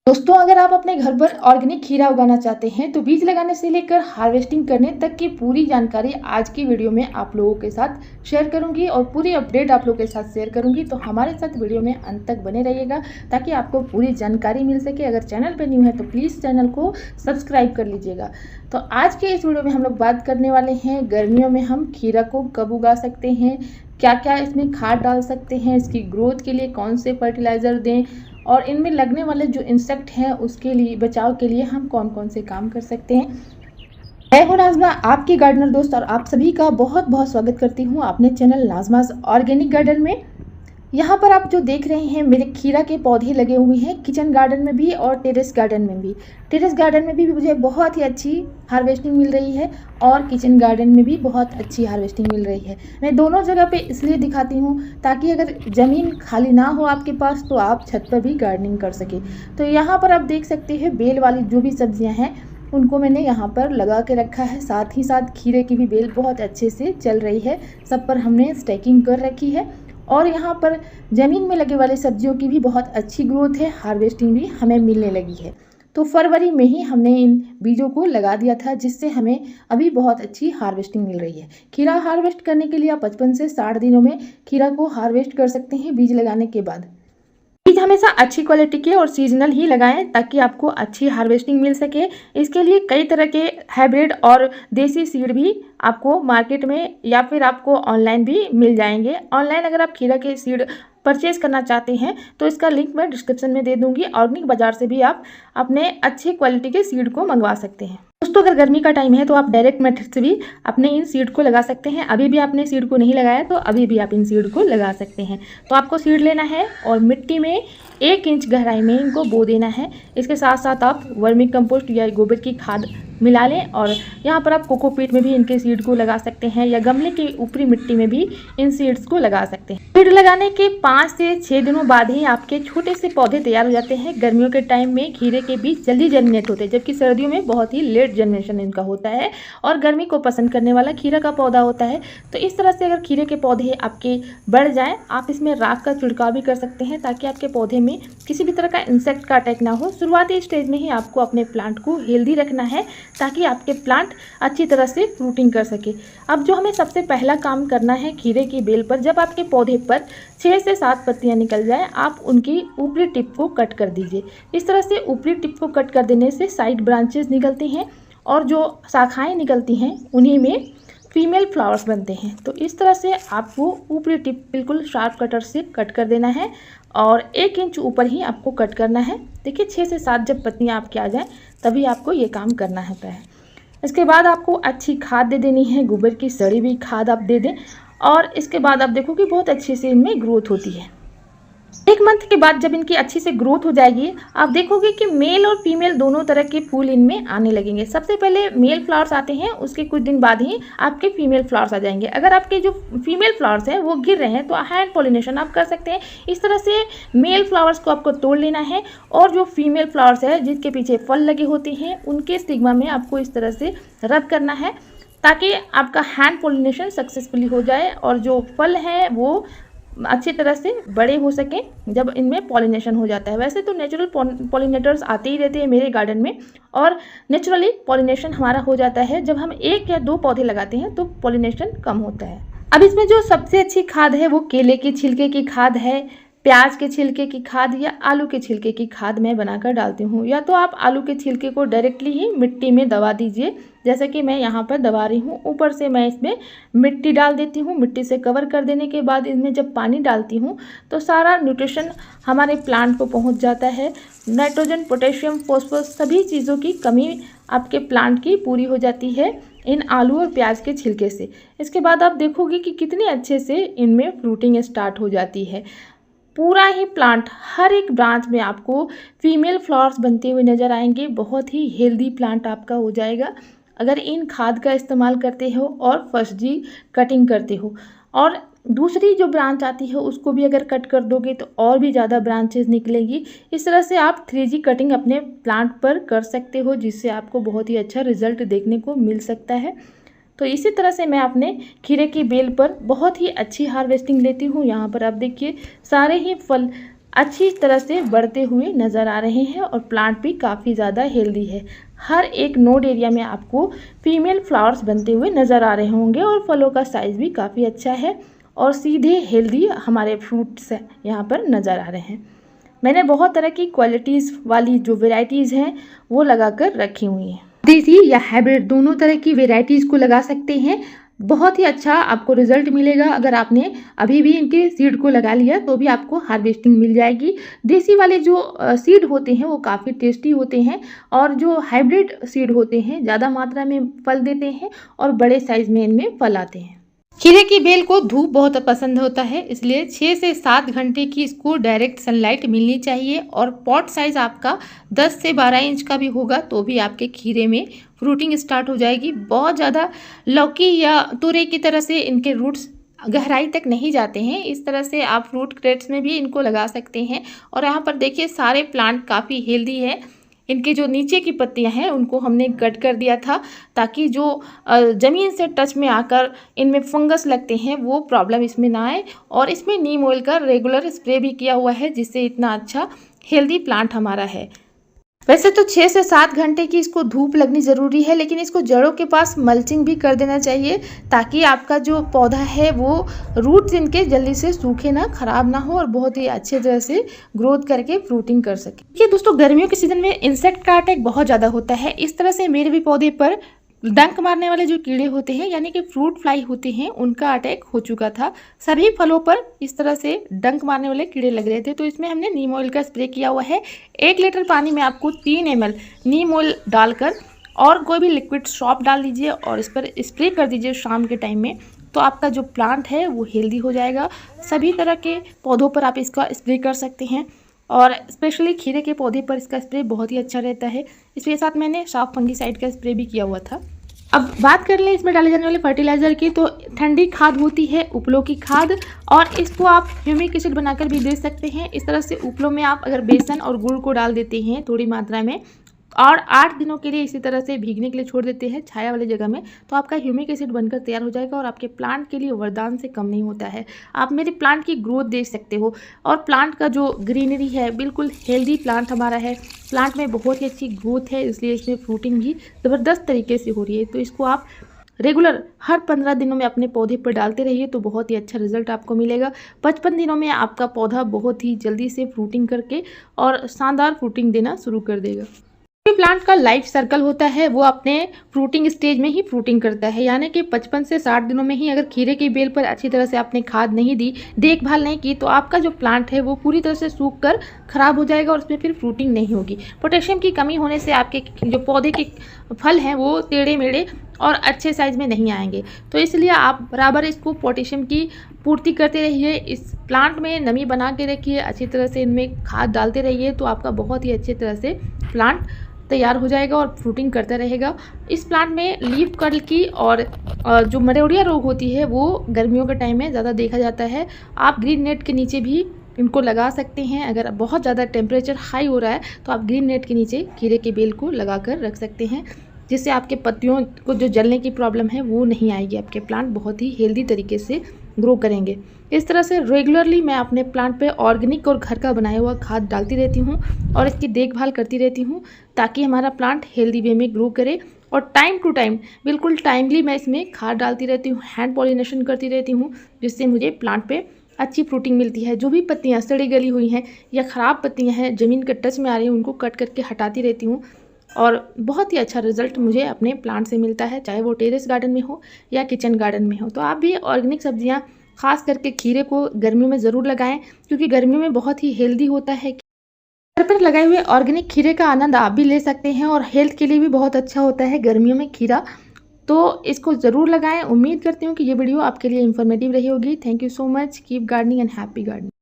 दोस्तों, अगर आप अपने घर पर ऑर्गेनिक खीरा उगाना चाहते हैं तो बीज लगाने से लेकर हार्वेस्टिंग करने तक की पूरी जानकारी आज की वीडियो में आप लोगों के साथ शेयर करूंगी और पूरी अपडेट आप लोगों के साथ शेयर करूंगी। तो हमारे साथ वीडियो में अंत तक बने रहिएगा ताकि आपको पूरी जानकारी मिल सके। अगर चैनल पर न्यू है तो प्लीज़ चैनल को सब्सक्राइब कर लीजिएगा। तो आज के इस वीडियो में हम लोग बात करने वाले हैं गर्मियों में हम खीरा को कब उगा सकते हैं, क्या क्या इसमें खाद डाल सकते हैं, इसकी ग्रोथ के लिए कौन से फर्टिलाइज़र दें और इनमें लगने वाले जो इंसेक्ट हैं उसके लिए बचाव के लिए हम कौन कौन से काम कर सकते हैं। मैं हूं नाज़मा, आपकी गार्डनर दोस्त, और आप सभी का बहुत बहुत स्वागत करती हूं अपने चैनल नाज़मास ऑर्गेनिक गार्डन में। यहाँ पर आप जो देख रहे हैं मेरे खीरा के पौधे लगे हुए हैं किचन गार्डन में भी और टेरेस गार्डन में भी। टेरेस गार्डन में भी मुझे बहुत ही अच्छी हार्वेस्टिंग मिल रही है और किचन गार्डन में भी बहुत अच्छी हार्वेस्टिंग मिल रही है। मैं दोनों जगह पे इसलिए दिखाती हूँ ताकि अगर ज़मीन खाली ना हो आपके पास तो आप छत पर भी गार्डनिंग कर सके। तो यहाँ पर आप देख सकते हैं बेल वाली जो भी सब्जियाँ हैं उनको मैंने यहाँ पर लगा के रखा है। साथ ही साथ खीरे की भी बेल बहुत अच्छे से चल रही है, सब पर हमने स्टैकिंग कर रखी है। और यहाँ पर ज़मीन में लगे वाले सब्जियों की भी बहुत अच्छी ग्रोथ है, हार्वेस्टिंग भी हमें मिलने लगी है। तो फरवरी में ही हमने इन बीजों को लगा दिया था जिससे हमें अभी बहुत अच्छी हार्वेस्टिंग मिल रही है। खीरा हार्वेस्ट करने के लिए आप 55 से 60 दिनों में खीरा को हार्वेस्ट कर सकते हैं बीज लगाने के बाद। बीज हमेशा अच्छी क्वालिटी के और सीजनल ही लगाएं ताकि आपको अच्छी हार्वेस्टिंग मिल सके। इसके लिए कई तरह के हाइब्रिड और देसी सीड भी आपको मार्केट में या फिर आपको ऑनलाइन भी मिल जाएंगे। ऑनलाइन अगर आप खीरा के सीड परचेज करना चाहते हैं तो इसका लिंक मैं डिस्क्रिप्शन में दे दूंगी। ऑर्गेनिक बाजार से भी आप अपने अच्छे क्वालिटी के सीड को मंगवा सकते हैं। दोस्तों, अगर गर्मी का टाइम है तो आप डायरेक्ट मेथड से भी अपने इन सीड को लगा सकते हैं। अभी भी आपने सीड को नहीं लगाया तो अभी भी आप इन सीड को लगा सकते हैं। तो आपको सीड लेना है और मिट्टी में 1 इंच गहराई में इनको बो देना है। इसके साथ साथ आप वर्मी कंपोस्ट या गोबर की खाद मिला लें और यहाँ पर आप कोकोपीट में भी इनके सीड को लगा सकते हैं या गमले की ऊपरी मिट्टी में भी इन सीड्स को लगा सकते हैं। सीड लगाने के 5 से 6 दिनों बाद ही आपके छोटे से पौधे तैयार हो जाते हैं। गर्मियों के टाइम में खीरे के बीज जल्दी जर्मिनेट होते हैं जबकि सर्दियों में बहुत ही लेट जर्मिनेशन इनका होता है और गर्मी को पसंद करने वाला खीरा का पौधा होता है। तो इस तरह से अगर खीरे के पौधे आपके बढ़ जाएं, आप इसमें राख का छिड़काव भी कर सकते हैं ताकि आपके पौधे में किसी भी तरह का इंसेक्ट का अटैक ना हो। शुरुआती स्टेज में ही आपको अपने प्लांट को हेल्दी रखना है ताकि आपके प्लांट अच्छी तरह से फ्रूटिंग कर सके। अब जो हमें सबसे पहला काम करना है खीरे की बेल पर, जब आपके पौधे पर 6 से 7 पत्तियां निकल जाए आप उनकी ऊपरी टिप को कट कर दीजिए। इस तरह से ऊपरी टिप को कट कर देने से साइड ब्रांचेस निकलती हैं और जो शाखाएं निकलती हैं उन्हीं में फीमेल फ्लावर्स बनते हैं। तो इस तरह से आपको ऊपरी टिप बिल्कुल शार्प कटर से कट कर देना है और 1 इंच ऊपर ही आपको कट करना है। देखिए 6 से 7 जब पत्तियां आपकी आ जाएं तभी आपको ये काम करना है। इसके बाद आपको अच्छी खाद दे देनी है, गोबर की सड़ी हुई खाद आप दे दें और इसके बाद आप देखो कि बहुत अच्छे से इनमें ग्रोथ होती है। 1 मंथ के बाद जब इनकी अच्छी से ग्रोथ हो जाएगी आप देखोगे कि मेल और फीमेल दोनों तरह के फूल इनमें आने लगेंगे। सबसे पहले मेल फ्लावर्स आते हैं, उसके कुछ दिन बाद ही आपके फीमेल फ्लावर्स आ जाएंगे। अगर आपके जो फीमेल फ्लावर्स हैं वो गिर रहे हैं तो हैंड पॉलिनेशन आप कर सकते हैं। इस तरह से मेल फ्लावर्स को आपको तोड़ लेना है और जो फीमेल फ्लावर्स है जिसके पीछे फल लगे होते हैं उनके स्टिग्मा में आपको इस तरह से रब करना है ताकि आपका हैंड पॉलिनेशन सक्सेसफुली हो जाए और जो फल हैं वो अच्छी तरह से बड़े हो सके जब इनमें पॉलिनेशन हो जाता है। वैसे तो नेचुरल पॉलिनेटर्स आते ही रहते हैं मेरे गार्डन में और नेचुरली पॉलिनेशन हमारा हो जाता है। जब हम 1 या 2 पौधे लगाते हैं तो पॉलिनेशन कम होता है। अब इसमें जो सबसे अच्छी खाद है वो केले के छिलके की खाद है, प्याज के छिलके की खाद या आलू के छिलके की खाद मैं बनाकर डालती हूँ। या तो आप आलू के छिलके को डायरेक्टली ही मिट्टी में दबा दीजिए जैसे कि मैं यहाँ पर दबा रही हूँ। ऊपर से मैं इसमें मिट्टी डाल देती हूँ। मिट्टी से कवर कर देने के बाद इसमें जब पानी डालती हूँ तो सारा न्यूट्रिशन हमारे प्लांट को पहुँच जाता है। नाइट्रोजन, पोटेशियम, फॉस्फोरस सभी चीज़ों की कमी आपके प्लांट की पूरी हो जाती है इन आलू और प्याज के छिलके से। इसके बाद आप देखोगे कि कितने अच्छे से इनमें फ्रूटिंग स्टार्ट हो जाती है। पूरा ही प्लांट हर एक ब्रांच में आपको फीमेल फ्लावर्स बनते हुए नज़र आएंगे। बहुत ही हेल्दी प्लांट आपका हो जाएगा अगर इन खाद का इस्तेमाल करते हो और फर्स्ट कटिंग करते हो। और दूसरी जो ब्रांच आती है उसको भी अगर कट कर दोगे तो और भी ज़्यादा ब्रांचेस निकलेगी। इस तरह से आप 3G कटिंग अपने प्लांट पर कर सकते हो जिससे आपको बहुत ही अच्छा रिजल्ट देखने को मिल सकता है। तो इसी तरह से मैं अपने खीरे की बेल पर बहुत ही अच्छी हार्वेस्टिंग लेती हूँ। यहाँ पर आप देखिए सारे ही फल अच्छी तरह से बढ़ते हुए नज़र आ रहे हैं और प्लांट भी काफ़ी ज़्यादा हेल्दी है। हर एक नोड एरिया में आपको फीमेल फ्लावर्स बनते हुए नज़र आ रहे होंगे और फलों का साइज़ भी काफ़ी अच्छा है और सीधे हेल्दी हमारे फ्रूट्स यहाँ पर नज़र आ रहे हैं। मैंने बहुत तरह की क्वालिटीज़ वाली जो वेराइटीज़ हैं वो लगा कर रखी हुई हैं। देसी या हाइब्रिड दोनों तरह की वेराइटीज़ को लगा सकते हैं। बहुत ही अच्छा आपको रिजल्ट मिलेगा। अगर आपने अभी भी इनके सीड को लगा लिया तो भी आपको हार्वेस्टिंग मिल जाएगी। देसी वाले जो सीड होते हैं वो काफ़ी टेस्टी होते हैं और जो हाइब्रिड सीड होते हैं ज़्यादा मात्रा में फल देते हैं और बड़े साइज़ में इनमें फल आते हैं। खीरे की बेल को धूप बहुत पसंद होता है, इसलिए 6 से 7 घंटे की इसको डायरेक्ट सनलाइट मिलनी चाहिए और पॉट साइज़ आपका 10 से 12 इंच का भी होगा तो भी आपके खीरे में फ्रूटिंग स्टार्ट हो जाएगी। बहुत ज़्यादा लौकी या तुरई की तरह से इनके रूट्स गहराई तक नहीं जाते हैं। इस तरह से आप फ्रूट क्रेट्स में भी इनको लगा सकते हैं। और यहाँ पर देखिए सारे प्लांट काफ़ी हेल्दी है। इनके जो नीचे की पत्तियां हैं उनको हमने कट कर दिया था ताकि जो ज़मीन से टच में आकर इनमें फंगस लगते हैं वो प्रॉब्लम इसमें ना आए। और इसमें नीम ऑयल का रेगुलर स्प्रे भी किया हुआ है जिससे इतना अच्छा हेल्दी प्लांट हमारा है। वैसे तो 6 से 7 घंटे की इसको धूप लगनी ज़रूरी है, लेकिन इसको जड़ों के पास मल्चिंग भी कर देना चाहिए ताकि आपका जो पौधा है वो रूट्स इनके जल्दी से सूखे ना, ख़राब ना हो और बहुत ही अच्छे तरह से ग्रोथ करके फ्रूटिंग कर सके। देखिए दोस्तों, गर्मियों के सीज़न में इंसेक्ट का अटैक बहुत ज़्यादा होता है। इस तरह से मेरे भी पौधे पर डंक मारने वाले जो कीड़े होते हैं यानी कि फ्रूट फ्लाई होते हैं उनका अटैक हो चुका था। सभी फलों पर इस तरह से डंक मारने वाले कीड़े लग रहे थे, तो इसमें हमने नीम ऑयल का स्प्रे किया हुआ है। 1 लीटर पानी में आपको 3 ml नीम ऑयल डालकर और कोई भी लिक्विड सॉप डाल दीजिए और इस पर स्प्रे कर दीजिए शाम के टाइम में, तो आपका जो प्लांट है वो हेल्दी हो जाएगा। सभी तरह के पौधों पर आप इसका स्प्रे कर सकते हैं और स्पेशली खीरे के पौधे पर इसका स्प्रे बहुत ही अच्छा रहता है। इसके साथ मैंने साफ फंगीसाइड का स्प्रे भी किया हुआ था। अब बात कर लें इसमें डाले जाने वाले फर्टिलाइज़र की, तो ठंडी खाद होती है उपलों की खाद और इसको आप ह्यूमिक एसिड बनाकर भी दे सकते हैं। इस तरह से उपलों में आप अगर बेसन और गुड़ को डाल देते हैं थोड़ी मात्रा में और 8 दिनों के लिए इसी तरह से भीगने के लिए छोड़ देते हैं छाया वाली जगह में, तो आपका ह्यूमिक एसिड बनकर तैयार हो जाएगा और आपके प्लांट के लिए वरदान से कम नहीं होता है। आप मेरे प्लांट की ग्रोथ देख सकते हो और प्लांट का जो ग्रीनरी है बिल्कुल हेल्दी प्लांट हमारा है। प्लांट में बहुत ही अच्छी ग्रोथ है, इसलिए इसमें फ्रूटिंग भी ज़बरदस्त तरीके से हो रही है। तो इसको आप रेगुलर हर 15 दिनों में अपने पौधे पर डालते रहिए तो बहुत ही अच्छा रिजल्ट आपको मिलेगा। 55 दिनों में आपका पौधा बहुत ही जल्दी से फ्रूटिंग करके और शानदार फ्रूटिंग देना शुरू कर देगा। प्लांट का लाइफ सर्कल होता है वो अपने फ्रूटिंग स्टेज में ही फ्रूटिंग करता है, यानी कि 55 से 60 दिनों में ही अगर खीरे की बेल पर अच्छी तरह से आपने खाद नहीं दी, देखभाल नहीं की, तो आपका जो प्लांट है वो पूरी तरह से सूख कर खराब हो जाएगा और उसमें फिर फ्रूटिंग नहीं होगी। पोटेशियम की कमी होने से आपके जो पौधे के फल हैं वो टेढ़े मेढ़े और अच्छे साइज में नहीं आएंगे। तो इसलिए आप बराबर इसको पोटेशियम की पूर्ति करते रहिए, इस प्लांट में नमी बना के रखिए, अच्छी तरह से इनमें खाद डालते रहिए, तो आपका बहुत ही अच्छी तरह से प्लांट तैयार हो जाएगा और फ्रूटिंग करता रहेगा। इस प्लांट में लीफ कर्ल की और जो मलेरिया रोग होती है वो गर्मियों के टाइम में ज़्यादा देखा जाता है। आप ग्रीन नेट के नीचे भी इनको लगा सकते हैं। अगर बहुत ज़्यादा टेम्परेचर हाई हो रहा है तो आप ग्रीन नेट के नीचे खीरे के बेल को लगा कर रख सकते हैं, जिससे आपके पत्तियों को जो जलने की प्रॉब्लम है वो नहीं आएगी। आपके प्लांट बहुत ही हेल्दी तरीके से ग्रो करेंगे। इस तरह से रेगुलरली मैं अपने प्लांट पे ऑर्गेनिक और घर का बनाया हुआ खाद डालती रहती हूँ और इसकी देखभाल करती रहती हूँ ताकि हमारा प्लांट हेल्दी वे में ग्रो करे। और टाइम टू टाइम बिल्कुल टाइमली मैं इसमें खाद डालती रहती हूँ, हैंड पॉलिनेशन करती रहती हूँ, जिससे मुझे प्लांट पे अच्छी फ्रूटिंग मिलती है। जो भी पत्तियाँ सड़ी गली हुई हैं या ख़राब पत्तियाँ हैं ज़मीन के टच में आ रही हैं उनको कट करके हटाती रहती हूँ और बहुत ही अच्छा रिजल्ट मुझे अपने प्लांट से मिलता है, चाहे वो टेरेस गार्डन में हो या किचन गार्डन में हो। तो आप भी ऑर्गेनिक सब्जियां खास करके खीरे को गर्मियों में ज़रूर लगाएं, क्योंकि गर्मियों में बहुत ही हेल्दी होता है। घर पर लगाए हुए ऑर्गेनिक खीरे का आनंद आप भी ले सकते हैं और हेल्थ के लिए भी बहुत अच्छा होता है गर्मियों में खीरा, तो इसको ज़रूर लगाएं। उम्मीद करती हूँ कि ये वीडियो आपके लिए इन्फॉर्मेटिव रही होगी। Thank you so much. Keep gardening and happy gardening.